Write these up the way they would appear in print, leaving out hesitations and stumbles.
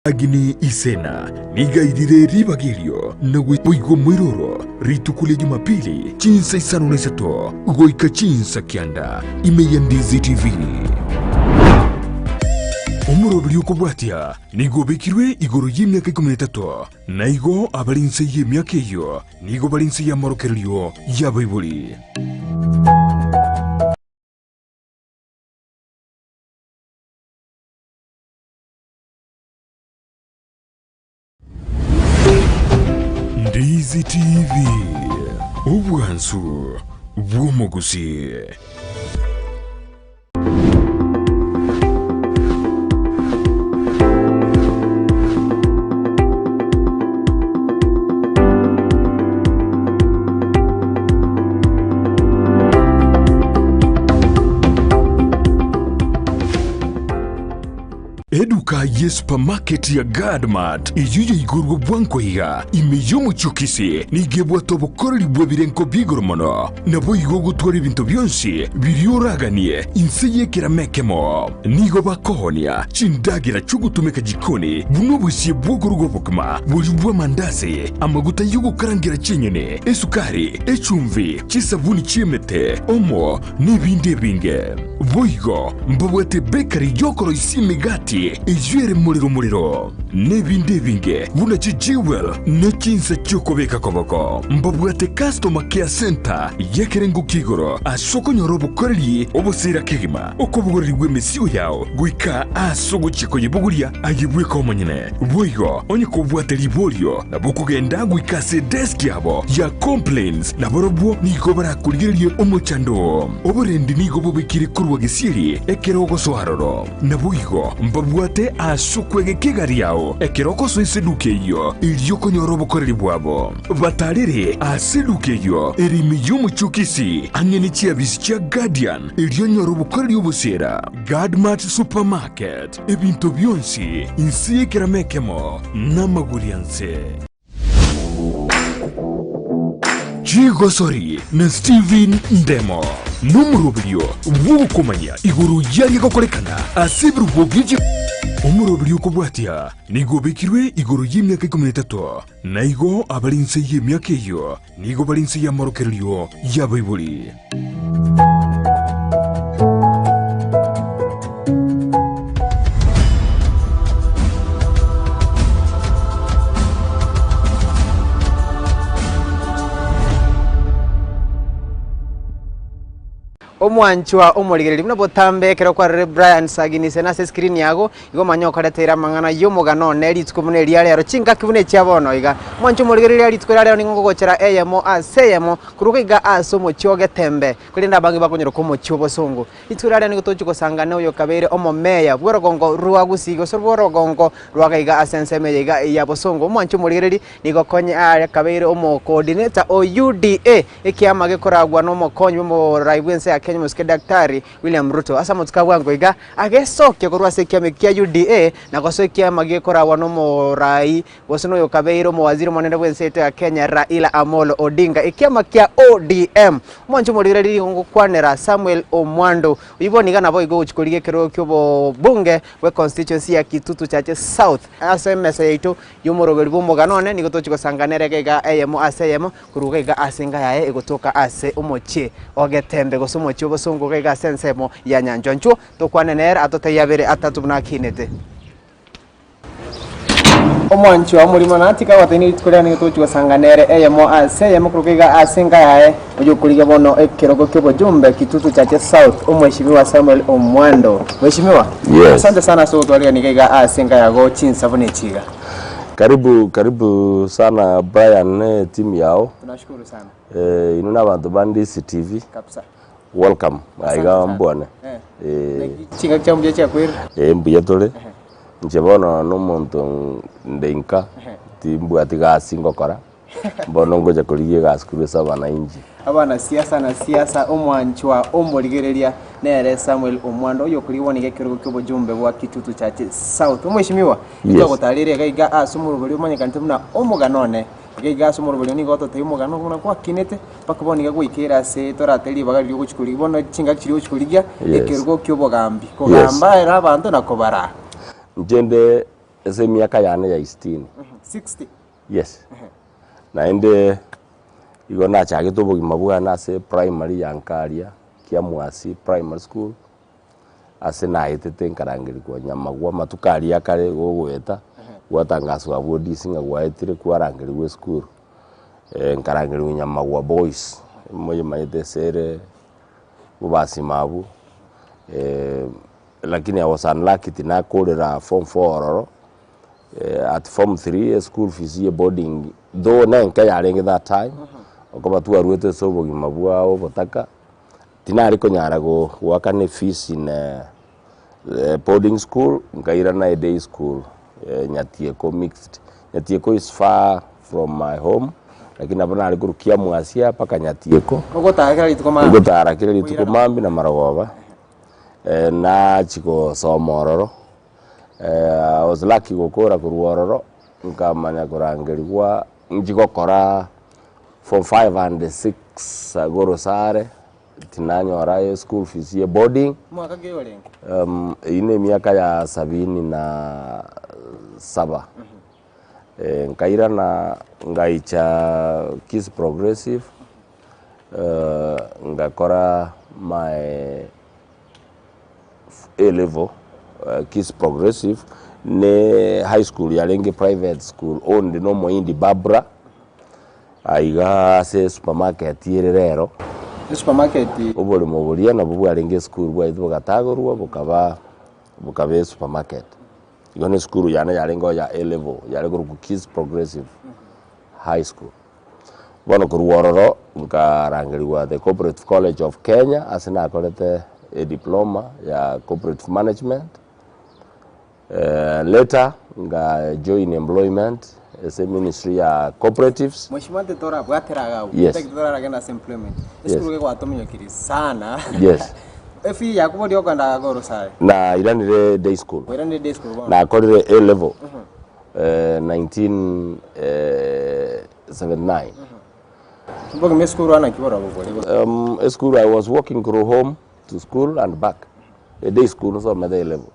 Agini isena nigaidire ribagirio na wigo mwiroro ritukule Jumapili Chinsa Isato goika Chinsa kianda Amayia Ndizi TV. Umurobili ukobwatia nigo bekirwe igoro y'imyaka 13 na igo abalinse y'imyaka iyo nigo balinse ya marokerio ya Bible. Ndizi TV Ubwansu Bwumugusi. Eduka ye supermarket ya Gadmat iyuye igurwa bwanko higa imiyomu chukisi nigebwa tobokoreri bwebirenko bigoromono nabo igo gutwara ibintu byonsi biryoraganie inseye kiramekemo nigo bakohonia chindagira chugutumeka jikoni buno busiye bwogorugo bokma bujubwa mandazi amaguta yugo karangira chenyene esukari echumvi chisabuni chimete omo nibinde binge boigo mbabwete bakery yokoro isimigati ijwere muriro nebinde binge buna chijiwel ne Chinsa chokobeka koboko mbabwete customer care center yekerengo kigoro asoko nyorobo koreli obosira kigima okobugoriri bwemesiyo yao guika asogo chiko yebuguria ayibwe komonyene boigo onye kobwate liborio na bukugenda guika se desk yabo ya complaints na borobwo niko barakuririye omochando oborendi nigo bobekire kurwa gesiri ekerogo soharoro na boigo mbabwate asukwege kigari yao ekeroko so iseduke iyo iliyoko nyorobo koreli bwabo batarire aseduke iyo erimi y'umuchukisi anyeni chiabisi chia Guardian iliyo nyorobo koreli obosera Gadmat supermarket ebintu byonsi insiye kiramekemo namagurianse Jigo Sori na Steven Ndemo Numurobelio wukumanya iguru yari gakorekana asibru bogije Umurobelio kubwatia nigo bekirwe iguru y'imyaka 13 na igo abalinse y'imyaka iyo nigo balinse ya marokerio ya Bible. Omwanchwa omoligereri muna botambe kero kwa Brian saginise na screen yago igo manyoka retera mangana yomugano neri tsukumune liale aro chinga kibune cyabono iga mwancho omoligereri ali tsukorare ni ngo gochera eyemo aseyemo kuruka iga asomo cyoge tembe kulinda bangi bakonyero komo cyobo songo itsukorare ni gotochiko sangana uyo kabere omomeya bworogongo ruagusigo sorborogongo ruagaiga asenseme iga yabo songo mwancho omoligereri nigo konye ari kabere omo coordinator o UDA ikiamage koragwa no mokonyi mo raibwense Kenya muske daktari William Ruto asa mutska wango iga agesoke korwa sekiame kia UDA na kosokia magekora wanomo rai wosono yokabeiro mo waziri mwanenda bwensete ya Kenya Raila Amolo Odinga ikiama kia ODM mwancho molireri ngo kwanera Samuel Omwando iboni gana boy go chikolige kero kyobo bunge we constituency ya Kitutu Chache South SMS yaito yomorogeri bombo ganone nigotochiko sanganere kega ayemo asayemo kuruga iga asenga yae egotoka ase omoche ogetembe gosomo chobo songo kega sensemo ya nyanjoncho to kwanenera atote yabere atatu na kinete omwancho amurimo natika wateni tkolani tochwa sanganere eyemo aseyemo kurukega asenga yae ojo kuliga bono ekerogo kyobo jumbe Kitutu Chache South omweshimiwa Samuel Omwando mheshimiwa asante sana so twali nikega asenga yago Chinsa bone chiga Karibu sana Brian team yao. Tunashukuru sana. Inuna abantu Ndizi TV. Kabisa. Welcome. Aiga mbone. Chinga cyambuye cyakwira. Mbuye tole. Njebona no muntu ndenka. Timbu atiga singokora. Bono ngoja kuliye gaskuru sabana inji. Abana siasa omwanchwa omoligereria nere Samuel Omwando yo kuliwoni gekero kyobo jumbe wa Kitutu Chache South omweshimiwa ito gotarire gaiga asumuru bali omanyika ntumuna omuganone gaiga asumuru bali ni goto te omugano kuna kwa kinete pakaboni gagwikira se torateli bagali yo kuchikuri bono chinga kiri yo kuchikurigia ekero kyobo gambi ko gamba era abantu nakobara njende ese miaka yane ya 60 60 yes na ende igona chage to bugima bwana ase primary yankaria kia Mwasi primary school ase na itete nkarangiri kwa nyamagwa matukaria kare gogweta gwatangaswa bodi singa gwaetire kwarangiri we school nkarangiri nyamagwa boys moye maite sere ubasi mabu lakini I was unlucky tina kolera form 4 ororo at form 3 school fees boarding though na nkayarenge that time okoba tu arwete so bugima bwa obotaka tina ariko nyara go wakane fees in boarding school ngaira na day school Nyatieko mixed. Nyatieko is far from my home lakini abana ari kurukia Mwasia paka Nyatieko ugotara kira lituko mambi na maragoba na chiko somororo I was lucky gukora kuruororo nkamanya kurangerirwa njigokora from 5 and 6 agoro sare tinanyora school fees ye boarding mwaka geolengo ine miaka ya 77 nkaira na ngaicha Kiss Progressive ngakora my A level Kiss Progressive ne high school yalenge private school owned no moindi Babra aiga se supermarket yerero supermarket obole mobolia na bubu alenge school bwa itho gatagorwa bukabe supermarket igone school yana yalengo ya A level yalengo ku Kiss Progressive high school bono kuruororo nkarangiriwa the Cooperative College of Kenya asina akolete a diploma ya cooperative management later nga join employment as a ministry ya cooperatives mwishimante tora bwateraga yes. Tora agenda employment esikuruge kwatomyo kiri sana yes efi yakubo dio kwanda goro sare na iranire day school na akorire A level 1979 Bogo me school ana kibora bogole school I was walking through home to school and back a day school so made A level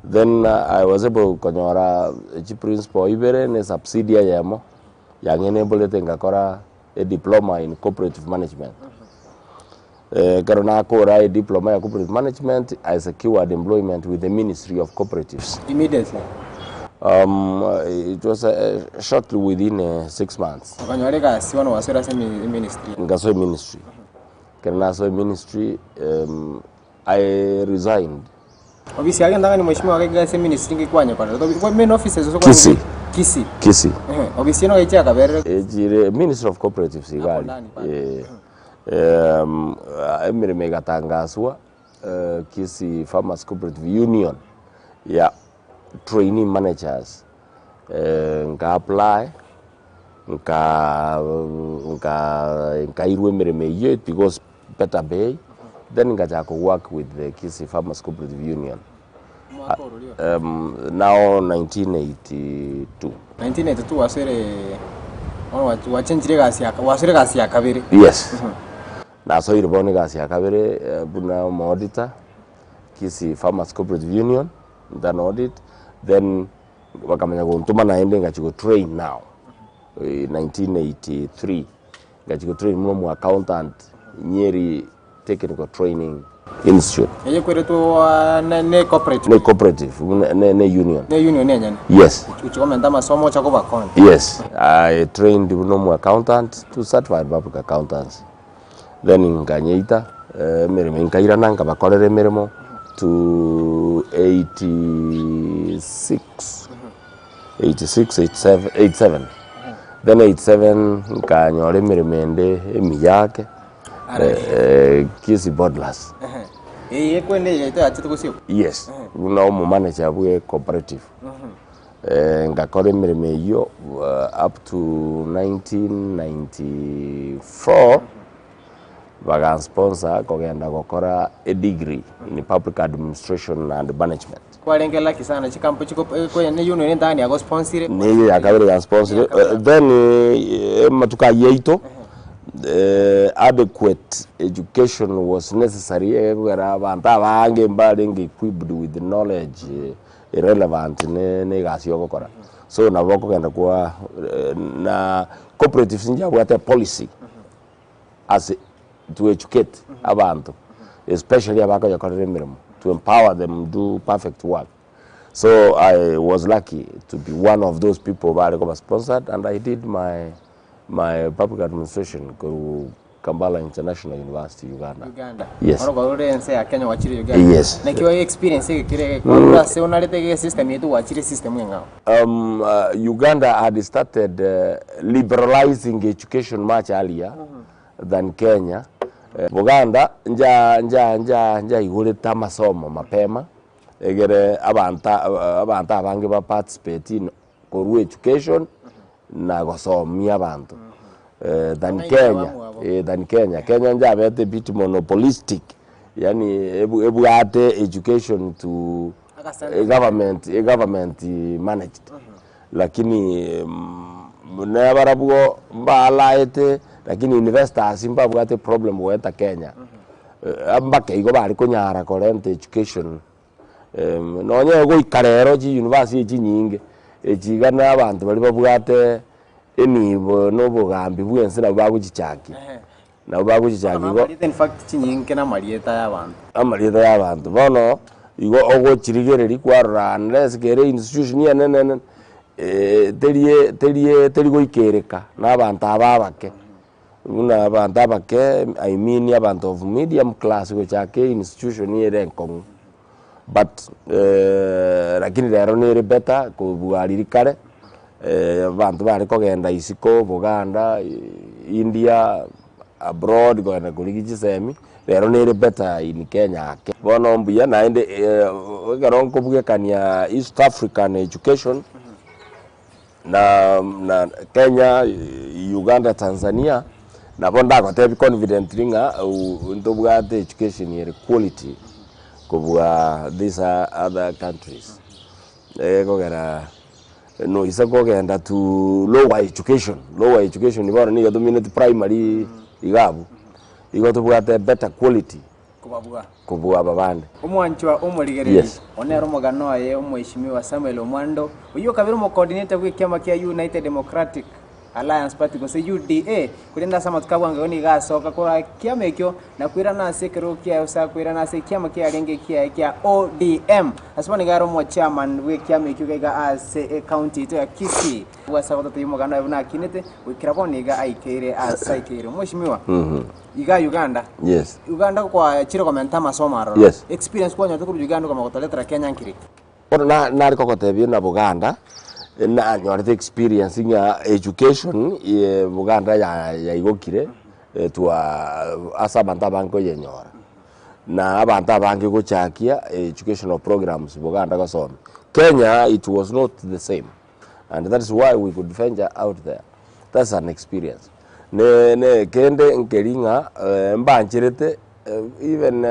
then I was able konyora chi principal ibere ne subsidiary yamo yang enable ngakora a diploma in cooperative management karona akora a diploma ya cooperative management I secured employment with the Ministry of Cooperatives immediately it was shortly within 6 months kanyorega siwana wasera ministry ngaso ministry karona so ministry I resigned obisi agenda ni mheshimiwa wake se ministry ngikwanya kwa to main offices so Kisi obisi no ichi akabere ejire Ministry of Cooperatives igali emire megatangaswa Kisi Farmers Cooperative Union ya trainee managers nka apply nka irwe emire meye because better pay then ngaja ko work with the Kisi Farmers Cooperative Union now 1982 wasere wachenjire gasi ya kabiri yes na so iribone gasi ya kabiri buna auditor Kisi Farmers Cooperative Union then audit then wakamenya kuntuma naende ngachiko train now 1983 ngachiko train mu accountant Nyeri Technical Training Institute. Eye kweretu ne cooperative ne union. Ne union nyanya. Yes. Uchikomenda masomo chako bakon. Yes. I trained no accountant to certified public accountants. Then in Kanyeita mirimo nkaira nanga bakorere mirimo to 86 87 then 87 nkanyore mirimo ende emiyake Kisi Bodlers. Kwende ito achite kusio. Yes. Una mu manager bwe cooperative. Ngakore mirimo yo up to 1994 baga sponsor kogenda gukora a degree in public administration and management. Kwalengela kisana chikampo chiko ne union ndani ya go sponsor. Ne ya kabere ya sponsor. Then matuka yeito adequate education was necessary where abantu abange mbalinge equipped with the knowledge irrelevant ne gasi yogokora so nabo kugenda kwa na cooperatives nja bwate policy as to educate abantu especially abako yakorera emirimo to empower them do perfect work. So I was lucky to be one of those people who were sponsored, and I did my public administration to Kampala International University, Uganda. Yes. Yes. Uganda had started liberalizing education much earlier than Kenya. Uganda nja igurita masomo mapema egere abanta abange ba participate in koru education na gosomia abantu than Kenya nja bete bit monopolistic yani ebu ate education to government managed lakini na barabugo mbalaete lakini investors mbabwate problem weta Kenya ambake igo bari kunyara correct education nonye go ikarero ji university nyinge ejigana abantu bari babwate enibo no bugambi bwense na bagugichaki na bagugichaki go in fact nyinge na marieta y'abantu bono igo ogo chirigereri kwarura unless kere institution yenene terie go ikereka na abantu ababake una abantu abake I mean abantu of medium class which ake institution yere nkong but lakini rero ni better ko buariri kare abantu bari kogenda isiko Buganda India abroad gona kuligi semi rero ni better in Kenya bono mbuya naende garonko bugekania East African education na Kenya Uganda Tanzania na bonda ko te confident ringa ndobwate education yere quality kubwa these other countries kogera no isa kogenda to lower education ibara ni dominate primary igabu igoto bwate better quality kubwa babande umwanchwa umurigereri onero mugano aye umwishimiwa Samuel Omwando uyo kabiri mu coordinator w'icyama kya United Democratic Alliance Party ko se UDA kurenda sama tukabwanga ni gasoka kwa kiama ekyo na kwirana sekero kya usa kwirana se kiama kya renge kya ODM asibani garo mo chairman we kiama ekyo ga as county to ya Kisii wasa wata yumugana yabuna kinete wikiraboni ga aikere asaikere mwishimiwa iga Uganda Uganda kwa chiro komenta masoma experience kwa nyoto ku Uganda kama kutoleta Kenya nkiri ona nari kokotebye na Buganda na nyorete experience in education Buganda ya igokire asabanta banko yenyora na abanta banki gochakia educational programs Buganda gasome Kenya it was not the same and that is why we could venture out there. That's an experience ne kende nkeringa mbanchirete even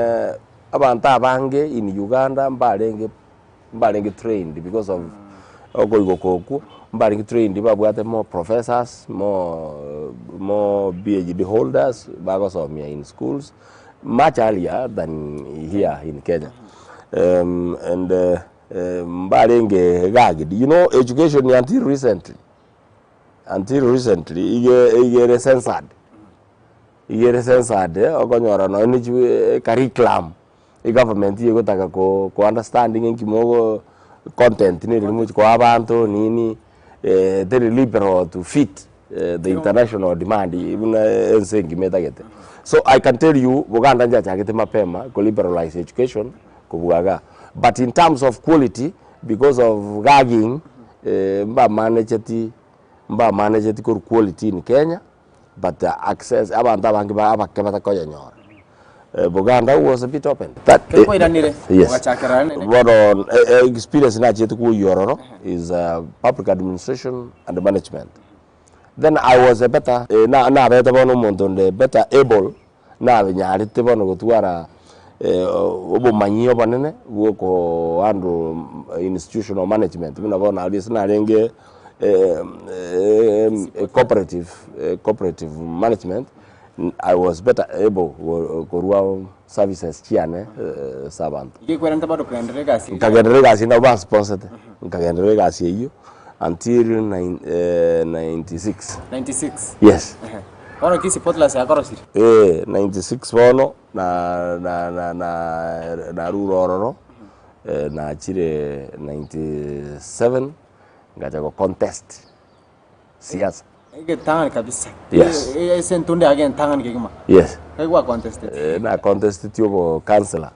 abanta bange in Uganda mbarenge trained because of ogoigokoku mbari trained babwate more professors more PhD holders bagosomia in schools much earlier than here in Kenya and mbarenge gagidi education until recently igere censored ogonyora no ni curriculum government yegotaka ko understanding nkimogo content ni limu kwa abantu nini very liberal to fit the international demand even ensengi metagete. So I can tell you Buganda nja chagete mapema ko liberalize education kubugaga but in terms of quality because of gagging mba manageti ko quality in Kenya but access abantu abangi abakebata ko yenyora Buganda was a bit open. That yes. What on experience na chetu ku yororo is public administration and management. Then I was a better na better bono montonde better able na nyari te bono gutwara obo manyo banene woko handle institutional management. Mina bono alisi na renge cooperative management I was better able kurua services chiane servant. Ikikwenda bado kaendelea gasi. Nikaendelea gasi na ba sponsored. Nikaendelea gasi hiyo until 96. 96. Yes. Kono kisi potlas ya korosiri. 96 wono na rurororo. Na chire 97 ngaja ko contest siasa. Ige tangan kabisa. Yes. Sentunde again tangan kigima. Yes. Kwa contested. Na contested yobo councillor.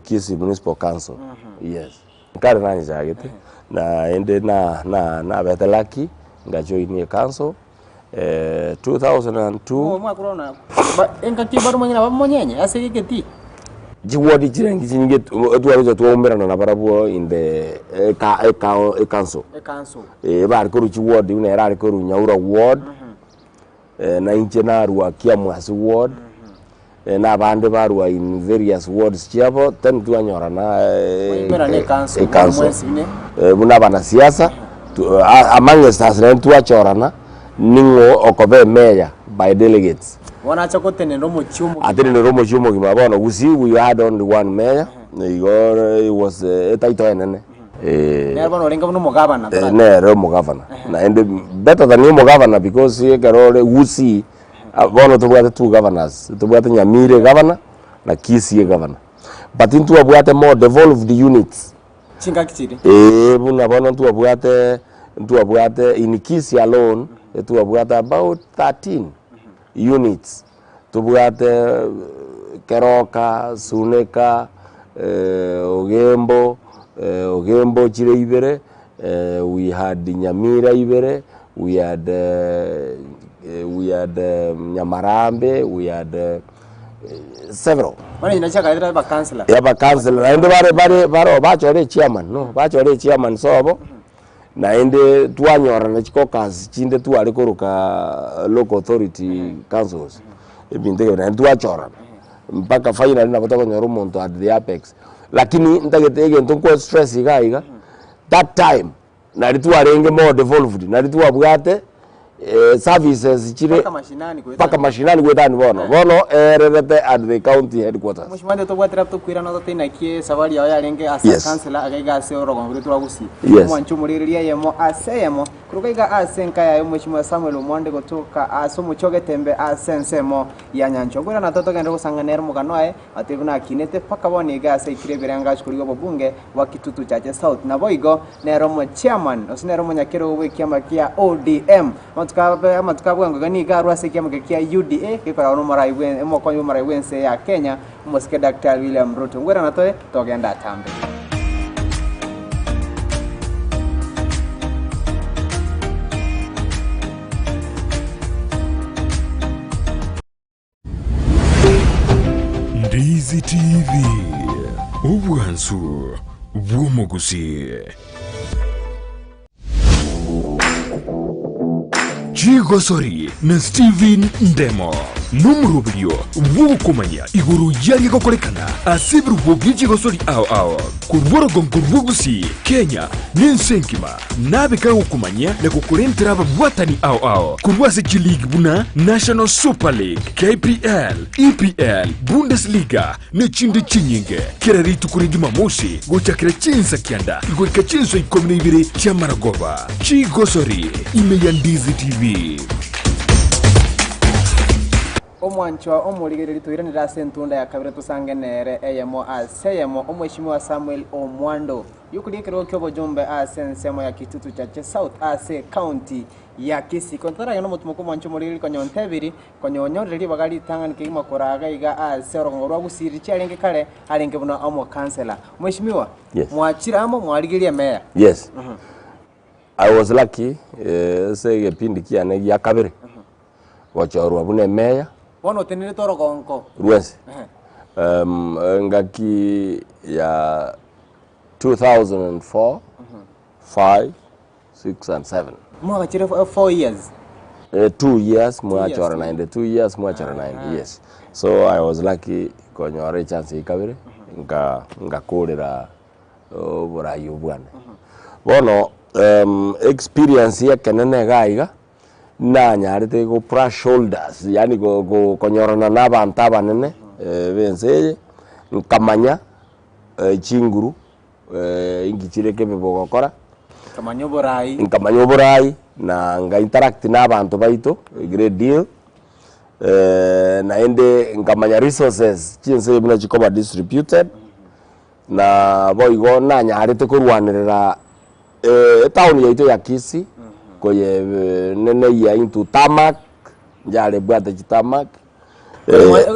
Kisi municipal council. Yes. Kare nani jagete. Na ende na betelaki ngajoini council 2002. Oh mwa corona. Ba enka kibaru manyina ba monyenye asege keti. Jiwodi jirengi jinge tuwaruja tuomera na barabuo in the council. Council. Bar koru jiwodi una era koru nyaura ward. Na inchena ruwa kiamwasi ward. Na bande barua in various wards chiapo ten tuanyora na council. Buna bana siasa among stars na tuachorana ningo okobe mayor by delegates. Wanaacha kote ni romo chumo. Atene ni romo chumo kimabono we had only one mayor. It was taito enene. Ne bano renga no governor. Ne romo governor. Na and better than him governor because he garore usi bono to bwate two governors. To bwate Nyamire governor na Kisii governor. But into bwate more devolved units. Chinga kichiri. Buna bono to bwate in Kisii alone to bwate about 13 units. To bwate Keroka, Suneka, Ogembo chire ibere. We had Nyamira ibere. We had Nyamarambe. We had several. Mwana inachaka idra ba councillor. Ya ba councillor. Na ende bare bachore chairman. No, bachore chairman sobo. Na ende tuanyora na chikokas chinde tu alikoruka local authority councils. Ebintege na tuachora. Mpaka final na kutoka nyorumonto at the apex. Lakini ndagete ntonko stress iga that time na ritu arenge more devolved na ritu abwate services chire paka mashinani kwetani bono ererete at the county headquarters. Mushimande to bwatira to kwira no tena kie savari ya yarenge asa councillor agaiga ase orogo nguritu agusi mwanchu muriria yemo aseyemo kurugaiga asenka ya mushimwa Samuel Omonde gotoka asomo choge tembe asensemo ya nyancho kwira na toto gende gusanganera muganoe atibuna kinete paka boni ga ase kirebiranga shukurigo bobunge wa Kitutu Chache South na boigo nero mo chairman osinero mo nyakero we kiama kia ODM matukabwa ngani garwa se kiama kia UDA kikora no marai wen emokonyo marai wense ya Kenya mosike Dr. William Ruto ngwera natoe togenda tambe. Ndizi TV Ubwansu Bwumugusi Chigosori na Steven Ndemo Numrubio Wukumanya Iguru Yari Gokolekana Asibru Bugi Chigosori ao Kurworo Gonkurbugusi Kenya Ninsenkima Nabika Ukumanya na kukurentraba Watani ao Kurwase Chilig Buna National Super League KPL EPL Bundesliga Nechinde Chinyinge Keraritu kuri Jumamosi Gochakira Chinsa Kianda Goika Chinso ikomine ibiri Chamaragoba Chigosori Imeya Ndizi TV Omwanchwa omurigereri tuiranira sentunda ya kabira tusangenere eyemo aseyemo omweshimiwa Samuel Omwando yukulikero kyobo jombe asensemo ya Kitutu Chache South ase county ya Kisii kontara yono mutumoko mwancho murigeri konyontebiri konyonyoreri bagali tangani kigima koraga iga asero ngorwa gusiri cyarenge kale arenge buna omo councillor mweshimiwa mwachira amo mwarigerie meya. Yes. I was lucky say pindi kiane ya kabiri wachorwa bune meya wono tenere toro gonko Ruense. Ngaki ya 2004 5 6 and 7 mwa chire 4 years 2 years mwachora 2 years mwachora 9 yes. So I was lucky konyore chance ikabire ngakurira burayi bwana bono experience ya kenene gaiga na nyarite go brush shoulders yani go konyorana n'abantu abanene bense nkamanya chinguru ingikire kebe bogokora nkamanya oburai na nga interact n'abantu baito great deal na ende nkamanya resources chinse bina chikoba distributed na boigo na nyarite kurwanirira town yaito ya Kisii koye nene ya into tamak njale bwate chitamak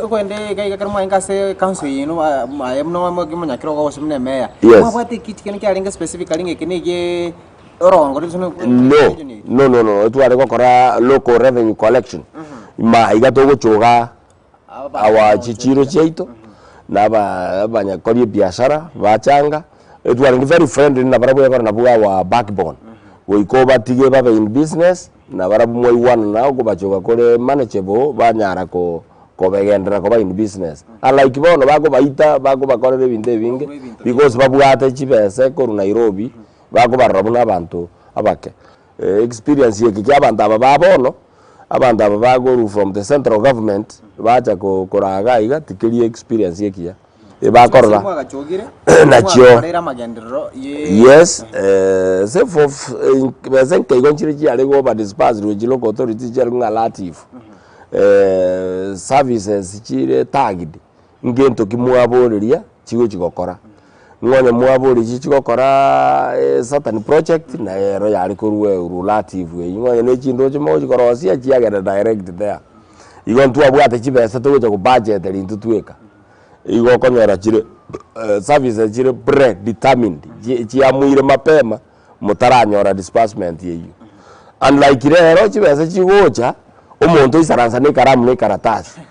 kwende gaigakarma ingase council yino ayemno magimanya kiro go simne meya mwabwate kiti kene kyalinga specifically ngekene orongo no etware gukora local revenue collection ma igato guchuga awa chichiro chaito naba banyakori biashara bachanga etware very friendly na barabu yakora nabuga wa backbone goiko batige babe in business na barabu moi one na go bachoga kore manageable banyara ko begendera ko ba in business unlike bono bago baita bago bakorere binde binge because babwate chibese koru Nairobi bago barabu n'abantu abake experience yeke ky'abantu ababono abantu abago from the central government bacha ko koraga iga tikiri experience yekia bakorora nachyo yes se for besen ke gonchiri cyari go ba dispatch with local authority cyari ngalative services chire tagid ngento kimwaboreria chigo chigokora ngone mwabori chigokora certain project na ero yari kuruwe relative ngone ne chindo chimo chikorosia chiagera direct there igon tu abwate chibesa to go budget rintu tueka igo konyora chire services chire predetermined chiamuire mapema mutaranyora disbursement yeyo unlike rero chibesa chigocha umuntu isaransa ne karamu ne karatasi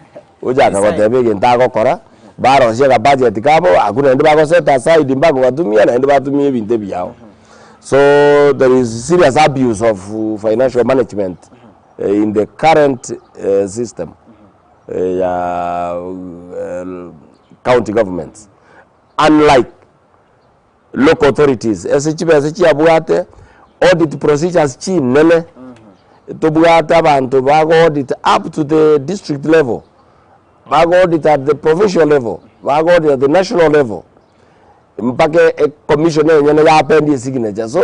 ujaka gotebege ntagokora baro shega budget kabo akuna ndi bako set aside mbako batumia na ndi batumia binte byao so there is serious abuse of financial management in the current system county governments unlike local authorities SHP abwate audit procedures chi nene to bwate abantu bago audit up to the district level bago audit at the provincial level bago audit at the national level mpake commissioner nyene ya append signature so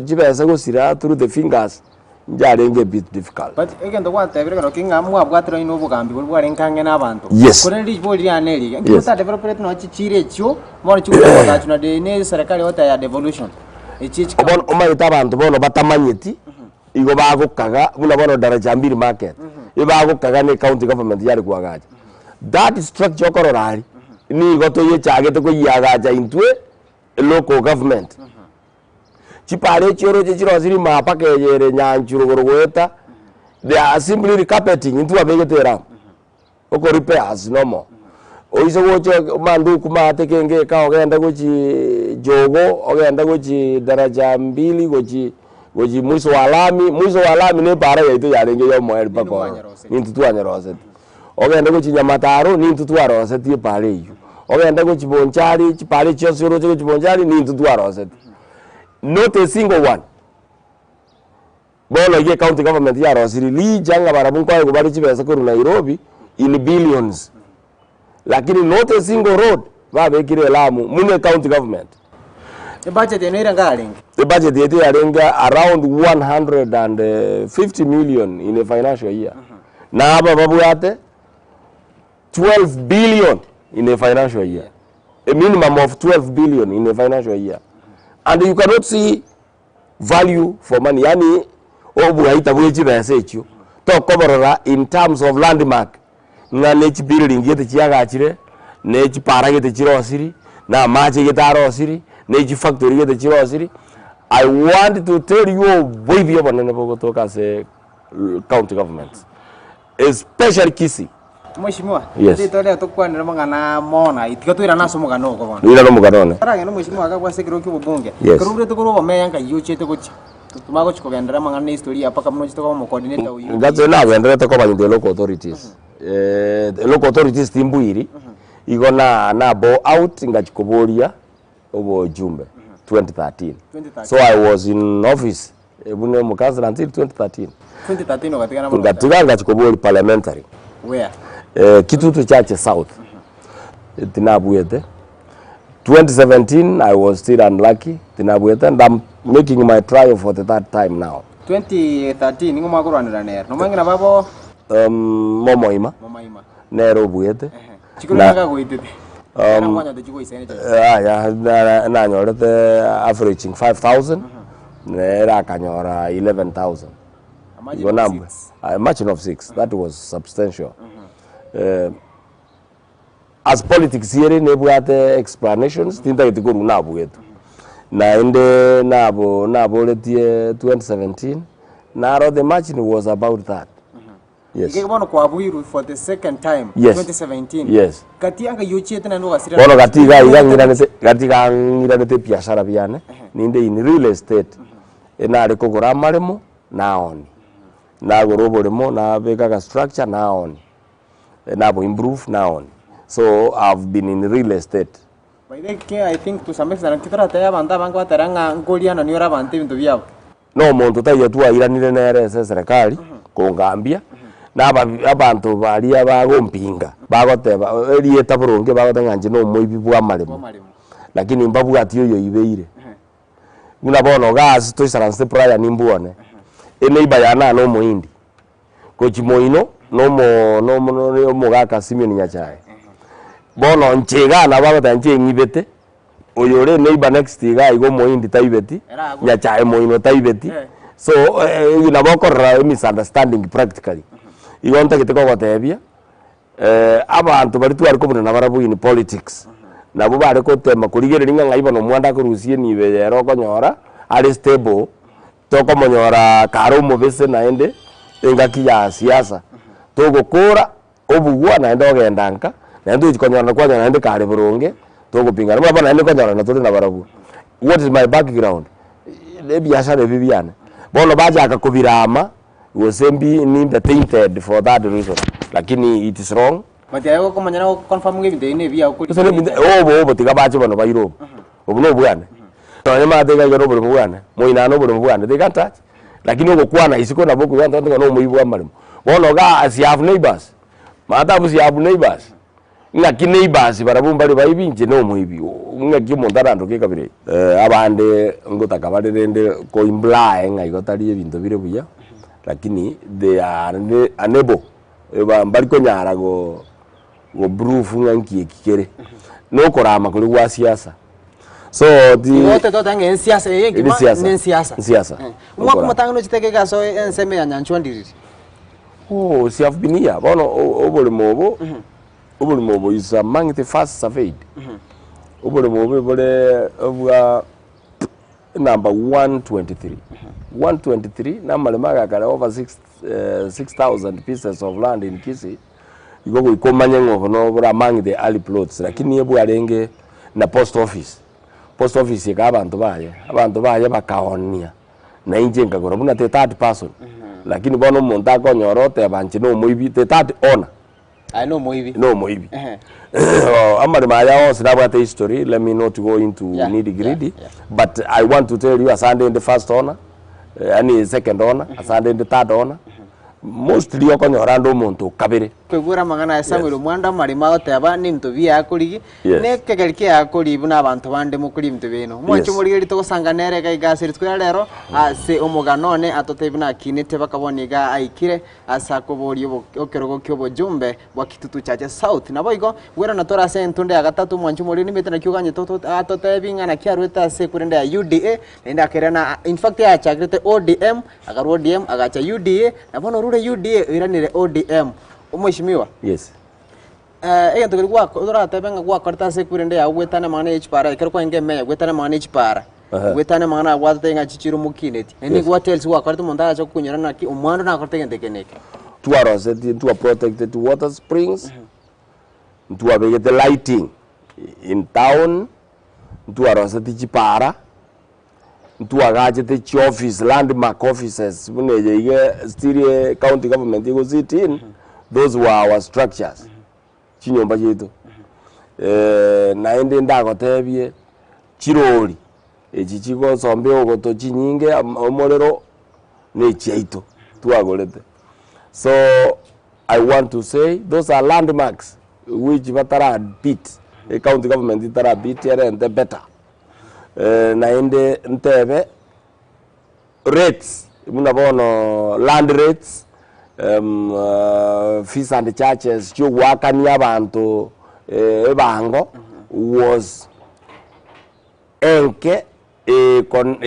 jibesa go sira through the fingers njarenge a bit difficult but again the one time rero kinga mwabwatira ino bugambi bwari nkange n'abantu kore ndi boli yaneli ngikuta development no chichire cyo mwana cyuko batachuna de ne serikali hota ya devolution echichi obon omayita abantu bono batamanyeti igo bagukaga buna bono daraja mbiri market ibagukaga ne county government yari kwagaje that structure kororari ni goto ye chagete ko yagaja intwe local government chipare chiro chiroziri mapake yere nyanchuro gorweta they are simply recarpeting into abegetera oko repairs no more oizo goche mandu kumate kenge ka ogenda gochi jogo ogenda gochi daraja mbili gochi mwiso walami ne para yaito yarenge yo moer pako nintu twanyarose ogenda gochi nyamataro nintu twarose tie pare iyo ogenda gochi bonchari chipare chosoro gochi bonchari nintu twarose not a single one bono ye county government ya rosiri li janga barabun kwa kubari chibesa ko Nairobi in billions lakini not a single road babe kire Lamu mune county government the budget yenera ngalenga the budget yetu yarenga around 150 million in a financial year na aba babu yate 12 billion in a financial year a minimum of 12 billion in a financial year and you cannot see value for money yani obu haita bwechi besecho to koborora in terms of landmark na nechi building yete chiagachire nechi para yete chirosiri na mache yete arosiri nechi factory yete chirosiri. I want to tell you boy bonene bogotoka se county government especially Kisii. Mheshimiwa, nditole tukwanira mangana mona itikatwira naso mugano uko bana. Ira no mugano. Arage no mheshimiwa akagwa sekiro kibunge. Karure tukuru bomeyanka yuchete kuchi. Tumago chikogendera mangana historia paka mno chitoko mu coordinator uyu. Ngazo na wendera to kwa the local authorities. Local authorities timbuiri igona na bo out ngachikoboria obo jumbe 2013. So I was in office ebune mukazi until 2013. 2013 ukatigana na ngatiganga chikobori parliamentary where Kitutu Church South tinabuyete 2017 I was still unlucky tinabuyete and I'm making my trial for the third time now 2013 ningo makurwanira nero no mangina babo momoima nero buyete chikulanga goitete mwanya de chiko isene na nyorete averaging 5000 nera kanyora 11000 a margin of 6 that was substantial as politics here nebwate explanations tinda kitikuru nabwetu na inde nabo letie 2017 naro the margin was about that. Yes. Ikebono kwa Bwiru for the second time, yes. 2017. Yes. Kati anga yochete na nuga sira. Bono katika ngiranete biashara byane ninde in real estate enare kugura maremo naoni na goroboremo na beka structure naoni nabo improve naoni. So I've been in real estate. By the way, I think to some extent kitara taya banda bango ateranga ngolia na niora bante bintu byabo. No muntu tayetua iranire nere serikali kongambia na abantu bali abagompinga bagoteba erieta burunge bagotenganje no moibi bwa maremo lakini mbabu ati yo ibeire una bono gas to saranse prayer nimbuone eneiba yana no muindi kochimoino no mo gaka Simeon Nyachae bono nchega na bagotanje ngibete oyore neighbor next ga igo muindi taibeti Nyachae moino taibeti so una bokora misunderstanding practically igonta kiteko gotebia abantu bari twari kubona nabarabu in politics nabo bari kotema kurigereringa ngaiba no mwanda kurusie nibe yero konyora ari stable toko monyora karo mubese naende engaki ya siasa togokora obugwa naende ogendanka naende ikonyora kwanya naende kare burunge togopinga nabo naende konyora na tuli nabarabu. What is my background? Le biashara bibiane bono baje akakubirama wosembi nimbe tainted for that reason lakini it is wrong but ayo ko manyana ko confirm ngi binde ne biya ko obo tiga bache bano bayiro obuno bwane to nyama tega gero bulu bwane moina no bulu bwane they can't touch lakini okukwana isiko na boku yanto no muibu amarimo bono ga as you have neighbors mata busi have neighbors ngaki neighbors barabumbali bayibinje no muibi ngaki mondarando ke kabire abande ngotaka barende ko imply ngaigotari ebintu bire buya lakini they are unable bali konyara go proof nganki kikere no korama kuri wa siasa so wote to tange siasa yegi ni siasa mwa kumatanga no chiteke gaso enseme ya nyanchwa ndiriri si have been here bono obulimobo is among the first surveyed obulimobo bole obwa number 123 namalemaga kale over 6,000 pieces of land in Kisii igogo ikomanye ngo no bura among the early plots lakini yebu arenge na post office ka abantu baye bakaonia na inje ngagora buna the third person lakini bono muntu akonyorote abanche no moibi the third owner I know moibi amari maya was about the history. Let me not go into nitty-gritty, but I want to tell you asande in the first owner any second owner asande in the third owner mostly okonyorando muntu kabire kwegura mangana Samuel mwanda mari magoteba ni mtu bia akurigi ne kegerike akuri buna abantu bande mukuri mtu bino mwancho murigeri to sanganere ga igasiri twira rero ase omuganone atotebina kinete bakaboniga aikire asa kubori okerogo kyobo jumbe wa Kitutu Church South nabo igo gwera na tora se ntunde ya gatatu mwancho muri nimete na kyuganye toto atotebinga na kyarweta ase kurende ya UDA nenda kerana in fact ya chagrete ODM agaru ODM agacha UDA na bono UDA iranire ODM umweshimiwa yes egento gwa ora tabenga gwa karta se kurende ya gwetana manage para ikero kwa ngeme gwetana manage para gwetana mangana gwa tenga chichiru mukineti eni gwa tells gwa karta mondara cho kunyara na ki umwando na karta ngende keneke tuaro se tu protected water springs tu abege the lighting in town tuaro se tichipara tu agaje the office landmark offices buneje ige still county government go sit in those were our structures chinyomba chetu naende ndagotebie chirori echichigo sombe ogoto chinyinge omorero ne chiaito tuagorete. So I want to say those are landmarks which batara beat a county government itara beat here and the better. Na inde ntebe rates munabono land rates fees and charges jo wakani abantu ebango was enke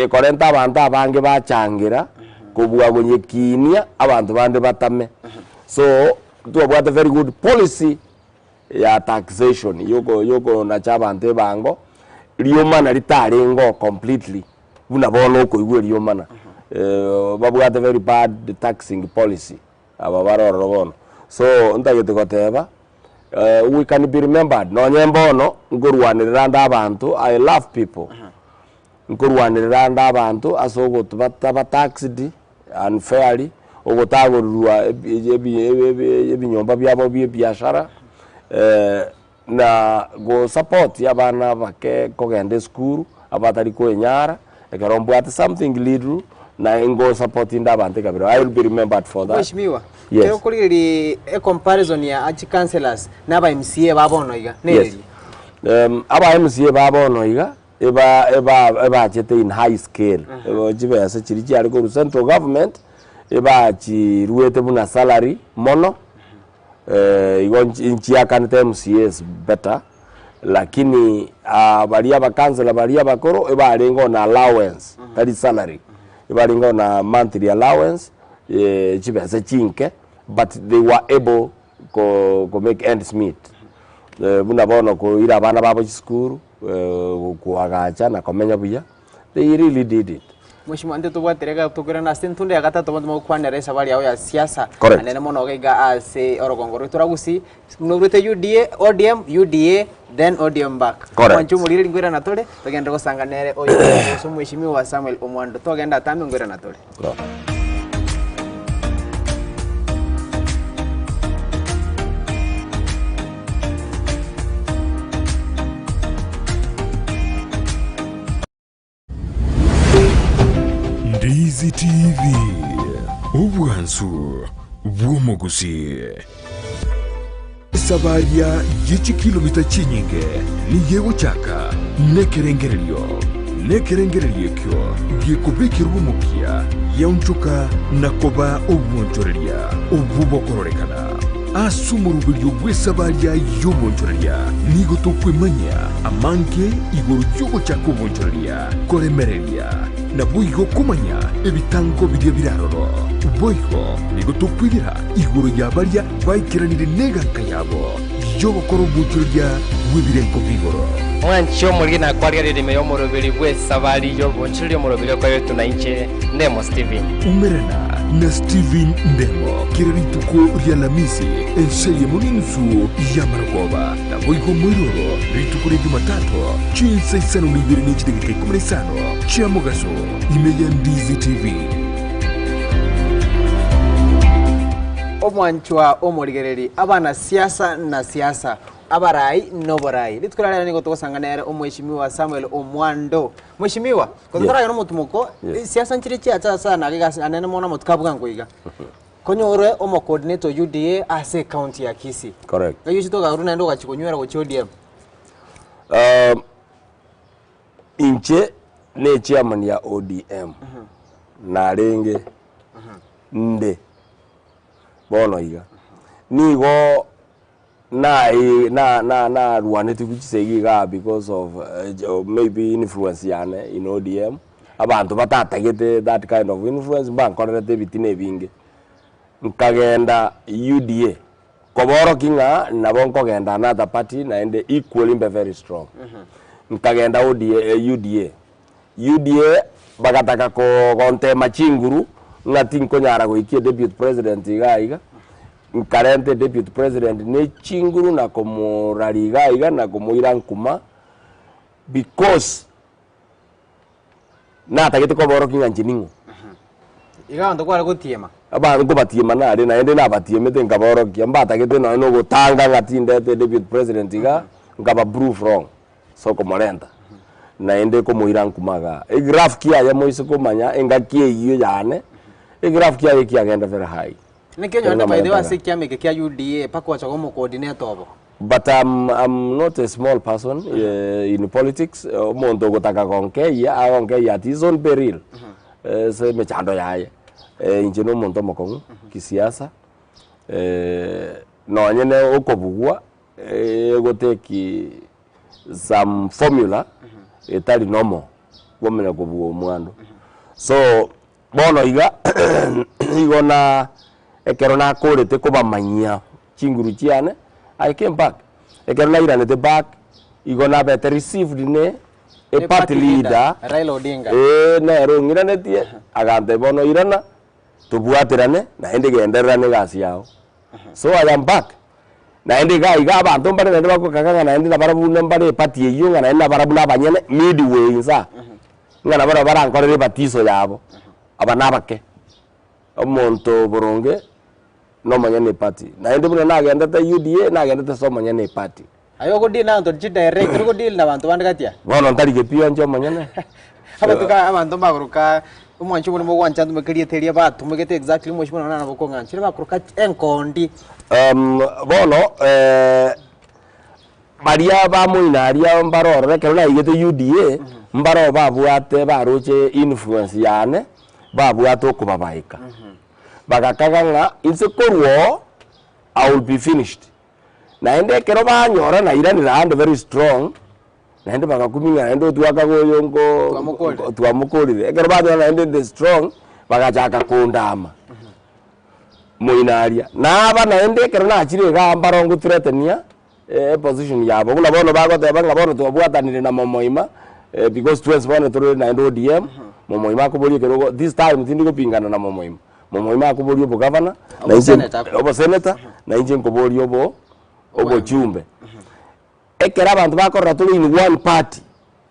korenta abantu abange bachangira kubwa gonyekinia abantu bande batame. So to about a very good policy ya taxation yoko na chabante bango riomana ritarengo completely bunabono ko igwe riomana babu got a very bad taxing policy ababaroro bono. So ntagete goteba we can be remembered no nyembono ngurwaniranda abantu. I love people ngurwaniranda abantu asogo tubata taxed unfairly ogotagorwa ebinyomba byabo by'biashara na go support yabana bake kogende school abatari ko enyara ekarombo at something little na ngo support ndabante kabiro. I will be remembered for that. Mheshimiwa, kero kuri a comparison ya achi councillors naba MCA babono iga nereri aba MCA babono iga eba chete in high scale jibe asa chirichi ari ko central government eba chi ruete buna salary mono inchi akanete MCAs better lakini baria ba council baria bakoro eba arengo na allowance that is salary eba arengo na monthly allowance jibe asa chinke but they were able to make ends meet buna bono ko ira bana babo school kuagacha na komenya buya. They really did it. Mheshimiwa ndio tubwaterega tukira na stintunde ya gatatu bantu kwanera sabari yawe ya siasa anene mono gaiga ase orogongoro turagusi nurute UDA ODM UDA then ODM back wanchu muliri ngwira na tole tugenda gusanganere oyo so Mheshimiwa Samuel Omwando tugenda tambe ngwira na tole. Ndizi TV ubwansu bw'umuguzi sabaria yichi kilomita chinyinge ni yego chaka nekerengerelyo kyo gikubikirwa umukia yaunchuka nakoba obwonchoreria obubokororekana asumurubilyo bw'esabaria y'obwonchoreria nigo tokwemanya amanke igoro y'ogo chaka obwonchoreria koremereria na buigo kumanya ebitango bidia biraroro buigo nigo tukwirira igoro yabaria baikiranire neganka yabo yobokoro buchoria bwebirenko bigoro mwancho mulina kwaria ririme yo murubiri bwe sabari yo bonchiri murubiri kwa yetu na inche Ndemo Steven umerena na Steven Ndemo kirarituko rya lamisi enseye muninsu ya Maragoba na buigo mwiroro rituko rya Jumatatu Chinsa Isato nibiri n'ikidegeke 15 chia mugaso imeya Ndizi TV omwanchwa omorigereri abana siasa na siasa abarai noborai litkulala niko tosanganera Mheshimiwa Samuel Omwando. Mheshimiwa kodora no mutumuko siasa nchiri chiacha sana giga anene mona mutkabuga ngoiga konyore omo coordinator UDA ase county ya Kisii. Correct. Ayo chitoga runa ndo gachikonywera go ODM. Inche ne chairman ya ODM na renge nde bono iga nigo na ruanete kuchisegiga because of maybe influence yane in ODM abantu batatagete that kind of influence bankorete bitine binge nkagenda UDA koboro kinga nabonko genda another party na ende equally very strong nkagenda UDA bagataka ko gonte machinguru ngati nkonyara goikie deputy president iga nkarente deputy president ne chinguru na komurariga iga na komuira nkuma because na tagete ko boro kinga nchiningo iga ndo kwara gutiema aba ngo batiema na ari na ende na batiemete ngaboro kiamba tagete no gutanga ngati ndete deputy president iga ngaba proof wrong so komorenta na ende komuira nkumaga graph kia ya moise komanya engakie iyo yane graph kia agenda very high. Ne Kenya anda by the way se kia meke kia UDA pako wacha coordinator obo. But I'm not a small person in politics. Mondo gotaka konke at his own peril. Se mechando yaye. Injeno monto mokongu kisiasa. No nyene okobugwa goteki some formula etali normal womena kobugwa mwando. So bono iga igona ekerona korete kobamanyia chinguru chiane. I came back. Ekerona iranete back. Igona bete received ne a party leader Raila Odinga. Nero ngiranetie agante bono irana tubuatirane na ende genderane gasi yao. So I am back. Na ende ga iga abantu mbare na bako kakanga na ende na barabu nambare party yunga na ende barabu na banyene midway nsa. Ngana bara ankorere batiso yabo. Abanabake. Omonto boronge no manyene party. Na ende buna nagenda ta UDA nagenda ta so manyene party. Ayo ko deal na to direct ko deal na bantu bandikatia. Bono ntari ke pio njo manyene. Abatuka abantu baguruka umwanchi muri mo wancha tumekiriye teria batu mugete exactly mo shibona na boko nganchire bakuruka enkondi. Bono Maria ba muinaria mbaroro rekera igete UDA mbaro babuate baroche influence yane babuate okubabaika. Bagakaganga insekorwo I will be finished. Na ende kero banyora na irani rando very strong. Na ende bakakuminga na ende tuwakagoyongo tuwamukolire. Kero banyora na ende the strong bagachaka kondama. Muinaria. Na aba na ende kero na achire ga mbarongo threatenia position yabo. Kuna bono bagote banga bono tuwabuatanire na momoima because twins bono tore na ende ODM. Momoima kubuli kero this time tindiko pingana na momoima. Momoima kubuli obo governor na obo senator na inje kubuli obo chumbe. Ekera abantu bakora tuli in one party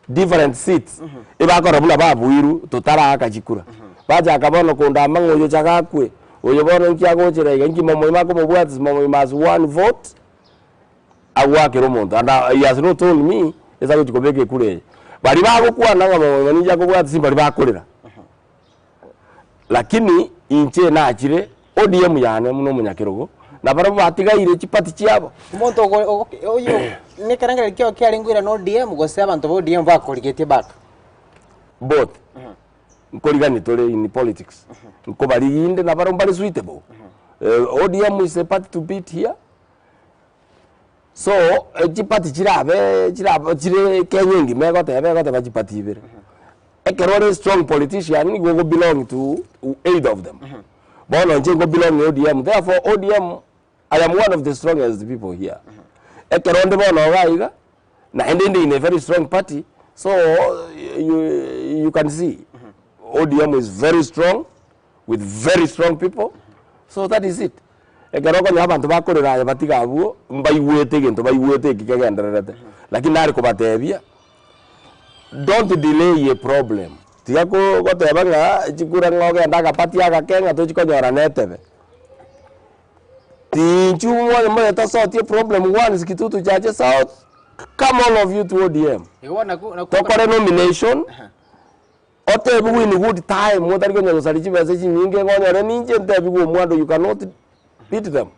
different seats. Ibakora buna babuiru totara akachikura. Baja akabono kondama ngoyo chakakwe. Oyo bono nkiagochera igangi momoima ko mobwati momoima as one vote. Awake romonto and he has not told me eza kuchikobeke kule. Bali bagokuwa nanga momoima ninja kubwati simba bakorera. Lakini inche na achire ODM yane muno munyakirogo. Na barabu batigaire chipati chiabo. Umuntu oyo nekaranga kyo kyalingwira no ODM gose abantu bo ODM bakorigete back. Both. Nkorigani tole in politics. Nkobali yinde na barabu bali suitable. ODM is a party to beat here. So chipati chirabe chire kenyengi mego tebe bachipati ibere. Ekerore strong politician go belong to 8 of them. Bono njengo belong to ODM. Therefore ODM I am one of the strongest people here. Ekeronde bono gaiga na ending in a very strong party. So you can see ODM is very strong with very strong people. So that is it. Ekeroko ni abantu bakorera batiga abuo mbayiwete gento bayiwete kikegendererete. Lakini nari kubatebia don't delay a problem. Tiako gotebanga chikura ngoge ndaga pati aga kenga to chikonyora netebe. Tinchu mwa ta sort problem one skitutu chache south. Come all of you to ODM. Tokore nomination. Otebu win good time motari konyo sarichi message nyinge ngonyore ninje ntebi go mwando you cannot beat them.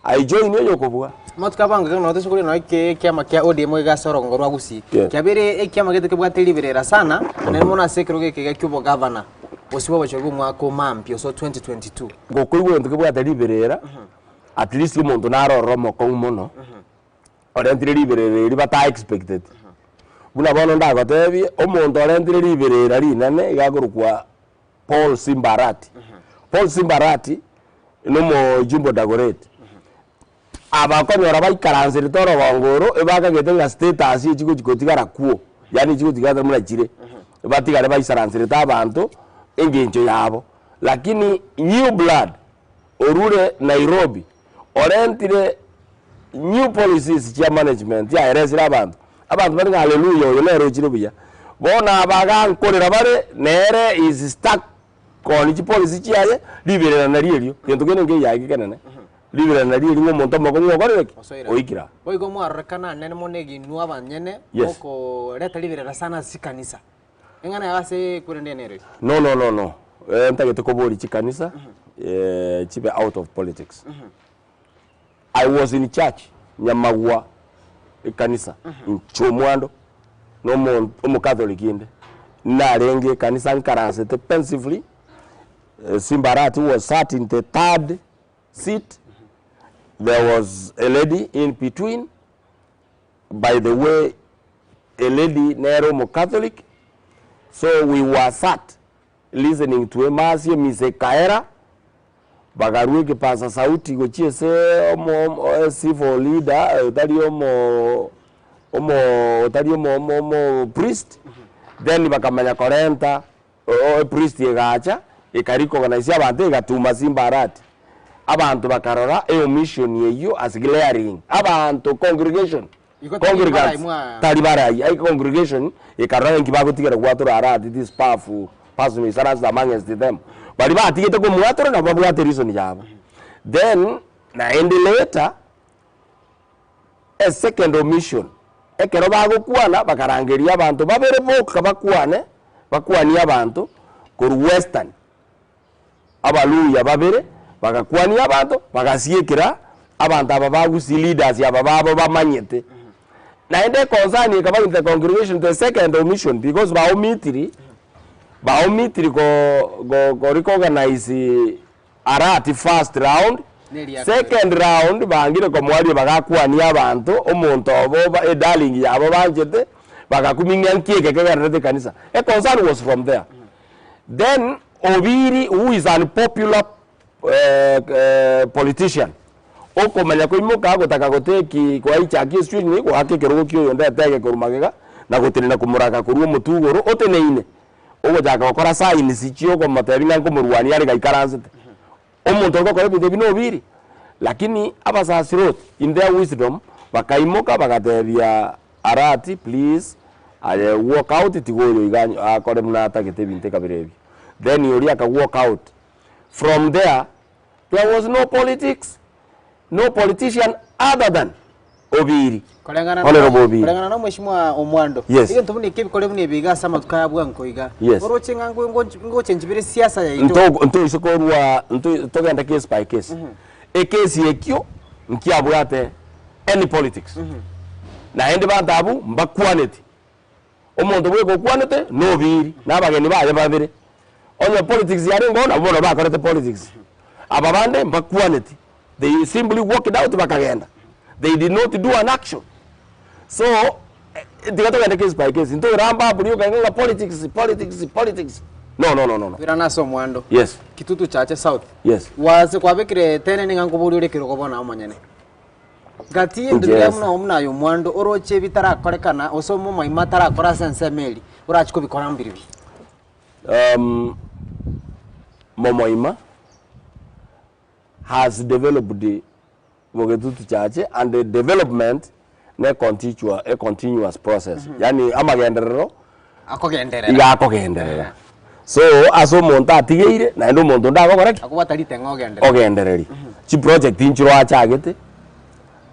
I join yo kobwa. Matukabanga kana note sukuri no kiama kia ODM gasoro ngorwa gusi. Kiabere kiama gete kibwateliberera sana na mona sekero geke kyubo governor. Osibo bachogo mwako mampio so 2022. Gokoiwe ndikibwateliberera. At least umuntu naroroma ko muno. Orentire liberere ribata expected. Buna bono ndagotebie umuntu orentire liberere rinene igagurukwa Paul Simbarati. Paul Simbarati no Jumbo Dagoretti. Abakonyora baikaranzire toro bangoro ebakagete nga status y'ekigo kikotigara kuo. Yani ekigo tigara muri kire. Batigare baisaransire tabantu engencho yabo. Lakini new blood orure Nairobi orentire new policies ya management ya eresira abantu bari hallelujah yo lero chirubiya bona abaga nkorera bare nere is stuck kon chi policy chiaye liberera na rielio yento kene nge yagi kenene liberera na rielio ngomonto moko ngokoreke oikira oigo mwarekana nene monegi nuwa banyene moko leta liberera sana si kanisa engana yase kurende nere no ntagete kobori chikanisa chibe out of politics. I was in church nyamagwa kanisa nchomwando no mo Catholic inde narenge kanisa nkarasete pensively. Simbarati was sat in the third seat. There was a lady in between. By the way, a lady nero mo Catholic. So we were sat listening to a mass mise kaera bagarwe ke pasa sauti go chiese omo civil leader omo priest. Then bakamanya korenta priest yegacha ikariko organize abantu igatuma Simbarati abantu bakarora mission yeyo as glaring abantu congregation Talibara congregation ikarora nkibago tigera gwatura arati this powerful person is amongst them bali batigete ko mwatura na babwate reason yabo. Then na end later a second omission ekero bago kuana bakarangeria abantu babere boka bakuani abantu ku western abaluya babere bakakuani abantu bagasiekera abantu ababagusi leaders yabababo bamanyete na ende concern ikaba in the congregation the second omission because baomitiri go recognize arati first round. Second round bangire ko mwali bagakuani abantu omuntu obo darling yabo banjete bagakuminga nkieke kegarete kanisa. A concern was from there. Then Obiri, who is an unpopular politician, okomanya ko imoka gotaka goteki kwa ichaki street ni ko hakekero kyo yonda tege kurumagega na gotenena kumuraka kuruo mutugoro oteneine ogo jaka gukora sign sichio ko matabina ko murwani ari gaikaranzete omuntu okokora binde bino Obiri, lakini abasasirot in their wisdom bakaimoka bagateria arati please walk out tigoyo iganyo akore mnata getebinte kabirebi. Then Yori aka walk out. From there was no politics, no politician other than Obiri. Kulengana na mheshimiwa Omwando. Yes. Iyo ntubuni kibi kole bune biga sama tukaya bwanko iga. Yes. Orochenga ngo chenjibire siasa ya ito. Nto isokorwa nto togenda case by case. A case yekyo nkiabwate any politics. Na ende bantabu mbakwaneti. Omuntu bwe kokwanete no Obiri nabageni baye babire. Onye politics yari ngona bona bakorete politics. Ababande mbakwaneti. They simply walked out bakagenda. They did not do an action. So the case by case into ramba buriyo kanga politics. No. Virana so Mwando. Yes. Kitutu chache South. Yes. Waze kwa bekire tene ninga nguburi kiro kobona amanyene. Gati ndiriya muna yo Mwando oroche bitarakorekana osomo maima tarakora sensemeli urachiko bikora mbiri. Momoima has developed the Mogetutu Church and the development na a continuous process. Yani amagenderero akogenderera. So aso monta tigeire na ndo monto ndako correct. Akubatalite ngogenderera. Ogendereri. Chi project inchiro achagete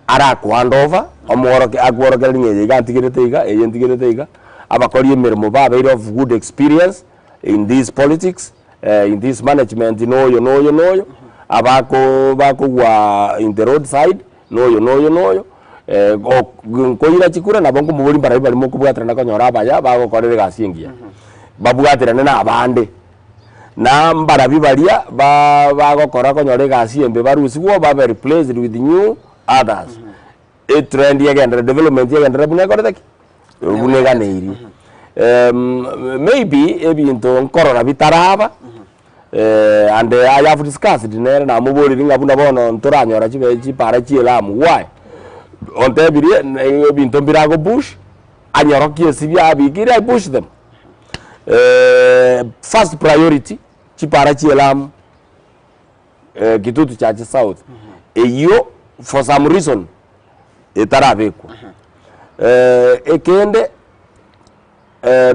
ara kwandova omoroke agworoke ngeye gantigirete iga eyentigirete iga abakori emirimo babeire of good experience in this politics, in this management noyo abako wa in the roadside noyo koira chikura na bongo mubuli mbara bali mukubwatira na konyora abaya bago korere gasingia babwatira na abande na mbara bibalia bago kora konyore gasiembe barusi wo ba replaced with new others. A trend again the development again rabune korete bunega neiri. Maybe into corona bitaraba and I have discussed dinero na mubuli ringa buna bono ntoranyora chibechi para chielamu why on tebiri binto birago bush anyorokie sibia abikira I push them first priority chipara chielamu Kitutu Church South eyo for some reason etarabeko ekende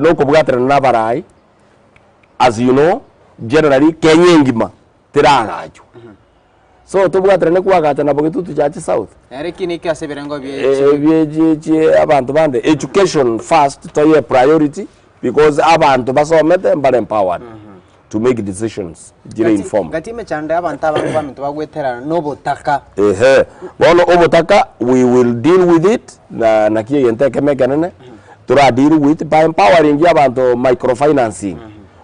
no kubwatira na barai as you know generally kenyengima tiragacho so tubwatira ne kwagata na Kitutu Church South erekini kaseberengo byeje abantu bande education first to your priority because abantu basomete mbale empowered to make decisions jire inform gatime chande abantu abantu bagwetera no butaka bono obutaka we will deal with it na kiye yente kemekanene tura deal with by empowering abantu microfinancing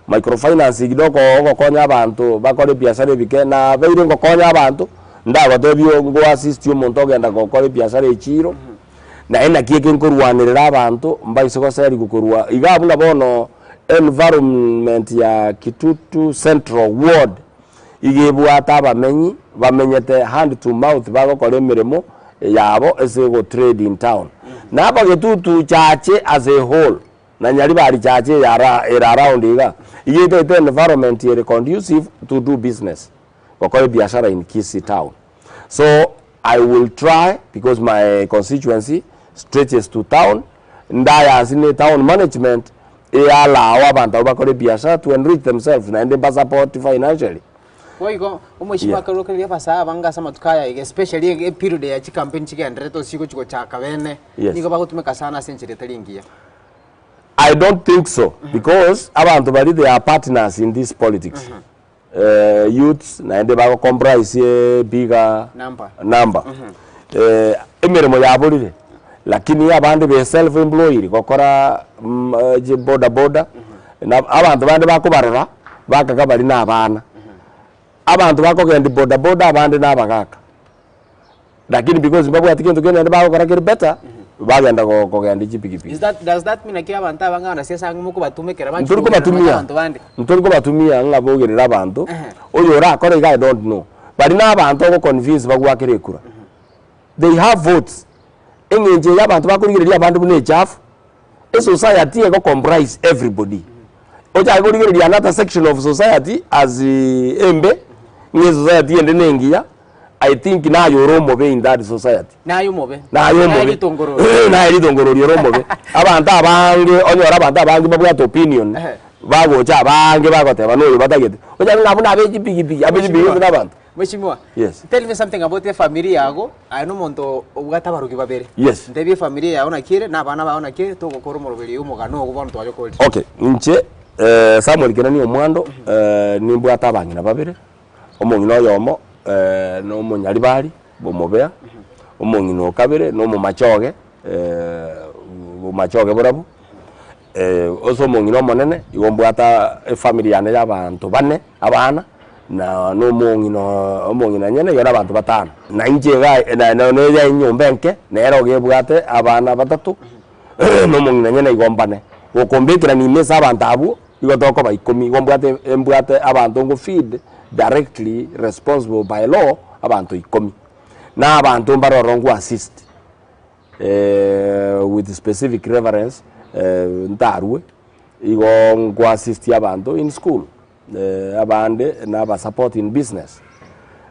microfinancing doko ogokonya abantu bakore biashara bike na beire ngokonya abantu ndago tebyo ngo assist yo muntu ogenda gukora biashara echiro na ena kieke nkorwanirira abantu mbaise ko seri gukorwa igabuna bono environment ya Kitutu Central Ward igebwa tabamenyi bamenyete hand to mouth bagokora emirimo yabo ese go trade in town na Kitutu chache as a whole na nyari bari chache yara around iga igete environment is conducive to do business gokora biashara in Kisii town. So I will try, because my constituency stretches to town, ndaya asine town management allow abantu bakore biashara to enrich themselves na ende support financially. Oigo umushima karuka ya pasa banga sama tukaya especially a period ya campaign chigandre to siko chiko chaka bene niko bagutumeka sana century talingia. I don't think so, because abantu bari they are partners in this politics. Youths na ende bako comprise bigger number. Emirimo yaburire lakini abandi be self employed gokora boda na abantu bandi bakubarora bakaga bari nabana abantu bakogenda boda abandi nabagaka lakini because babu atikintu genda bakora kiri better bagenda kogenda chipikipiki. Does that mean akira abantu abangana sesa muko batumekera bantu nturiko batumia ngabogerera abantu oyo rakora I don't know bari nabantu go convince bagwakire kura they have votes engenje yabantu bakurigireria abantu bune chafu a society go comprise everybody oja kurigireria another section of society as embe nge society ende nengia I think na yoromo be in that society na yumobe na litongoro yoromo abantu abange onyora abantu abange babwa opinion bago cha abange bagoteba no batagete oja ngabuna abeji bigi abeji n'abantu. Mheshimiwa, yes. Tell me something about your family yago. Ano muntu ugatabaruki babere. Yes. Ndebi family yago nakire na bana baona kire to gukora umurubiri umugano ogubona twaje koli. Okay, nche Samuel Kenani omwando nimbu atabangina babere. Omongino yomo no monyali bali bomobea. Omongino kabere no mumachoge mumachoge burabu. Oso omongino monene igombu ata family yane y'abantu bane abana na no mongina nyene yora abantu batano na injega na no ya nyombenke nero gebwate abana batatu no mongina nyene igombane gokombekira ni mesa abantu abo igotoko ba 10 gombwate embwate abantu ngo feed directly responsible by law abantu 10 na abantu mbarorongo assist with specific reference ntarwe igo assist abantu in school abande na support in business.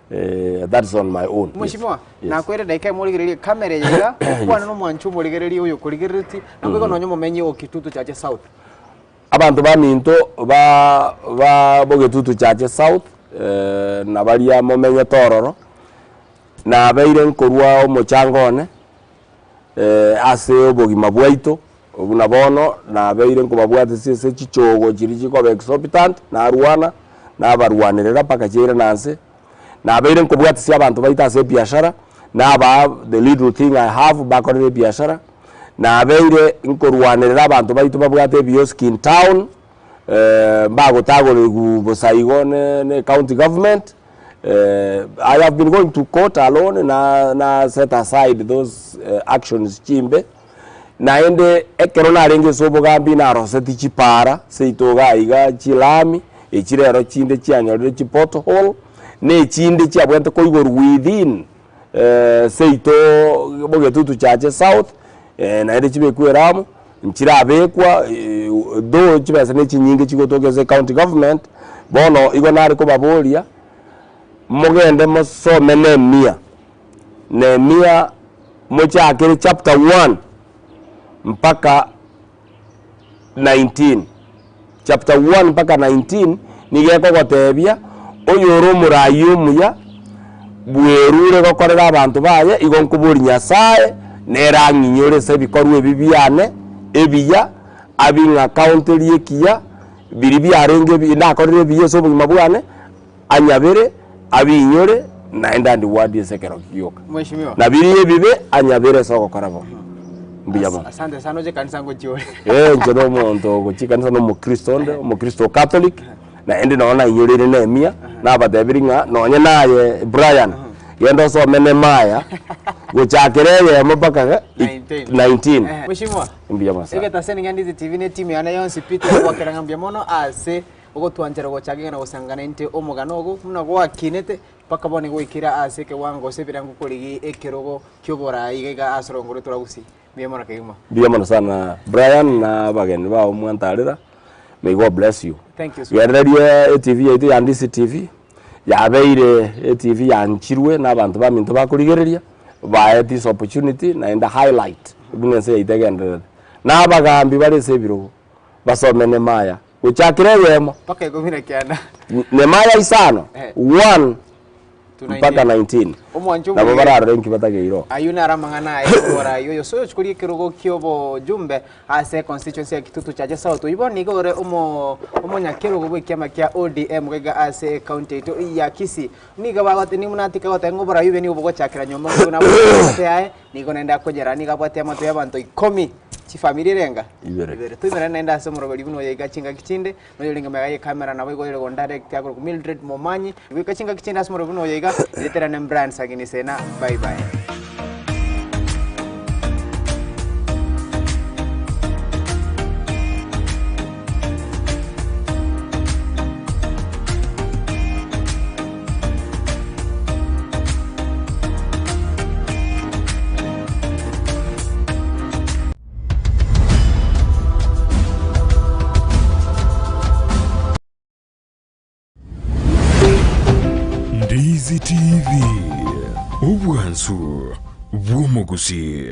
That's on my own. Mheshimiwa, na kwere daika muligereri kamera yega kwana no mwanchu muligereri uyo kuligereti na kwego nonyo mumenye o Kitutu chache South. Abantu baminto ba boge Kitutu chache South na baria mumenye tororo na beire nkorwa omochangone ase obogima bwaito obuna bono na beire nkobabwate sese chichogo chiri chikobe exorbitant na ruana na barwanirira paka chira nanse na beire nkobwate sia abantu baita ase biashara na ba the little thing I have back on the biashara na beire nkorwanirira abantu baito babwate bioski in town bago tago bosaigo ne county government. I have been going to court alone na set aside those actions chimbe na ende ekerona renge sobogambi na roseti chipara seitoga iga chilami echirero chinde chianyorere chipoto hole ne chinde chiabwente ko igor within seito boge Kitutu chache South na ende chibe kweramu nchira bekwa do chibesa ne chinyinge chigotogeze county government bono igo nari ko babolia mogende mosome Nehemia mochakere chapter 1 mpaka 19 chapter 1 mpaka 19 nigeko gotebia oyoro murayumuya bwerure gokorera abantu baye igonkuburi Nyasaye neranginyore se bikorwe bibiane ebiya abinga county liekia biribi arenge nakorire biyeso bugima bwane anyabere abinyore naenda ndi wadi sekero kiyoka Mheshimiwa. na biriye bibe anyabere soko karabo mbiyama. Asante sana je kanisa ngo jiore. Njono muntu guchikanisa no mukristo catholic na endi naona inyorire nemia na badebiringa nonye naye Brian yendo so mene maya guchakireye mpaka 19. Mheshimiwa. Mbiyama sana. Ege taseni Ndizi TV ne timu yana yonsi pita kwa keranga mono ase ugo twanjera go chagenge na gusangana inte omuganogo muna go akinete paka bone go ikira ase ke wango se birangu kurigi ekirogo kyobora igega asrongore turagusi biyamona kayuma biyamona sana Brian na bageni ba omwantarira. May God bless you. Thank you. We radio TV yaito ya Ndizi TV yabeire TV yanchirwe n'abantu baminto bakurigereria by this opportunity na in the highlight bunense itegendera n'abagambi barese biro basome Nemaya uchakire yemo paka igomira kyana Nemaya isano 1 mpaka 19 nabo bararore nkibatagiro ayuna aramangana ayora yoyo so chukuri kirugo kyobo jumbe ase constituency ya Kitutu cha South iboni gore umo nyakirugo bwikema kya ODM gega ase county to ya Kisii niga bagate ni munatika gote ngobora yube ni ubugo chakira nyomba na bote aye nigo nenda kugera niga bwate amato y'abantu 10 chifamili renga ibere tumera nenda ase murobeli buno yiga chinga kichinde no yolinga magaye camera na boy go direct ya Mildred Momanyi yiga chinga kichinde ase murobeli buno yiga letera na brand sagini sena bye bye. Ndizi TV ubwansu bw'umuguzi.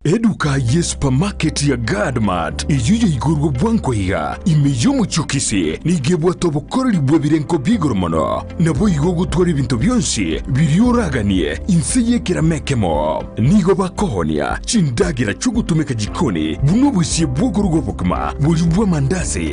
Eduka ye supermarket ya Gadmart iyuye igurwa bwanko higa imeyo muchukisi nigebwa tobokoreri bwebirenko bigoromono nabo igo gutwara ibintu byonsi biryoraganie inseye kiramekemo nigo bakohonia chindagira chugutumeka jikoni buno busiye bwogorugo bukuma buri bwa mandazi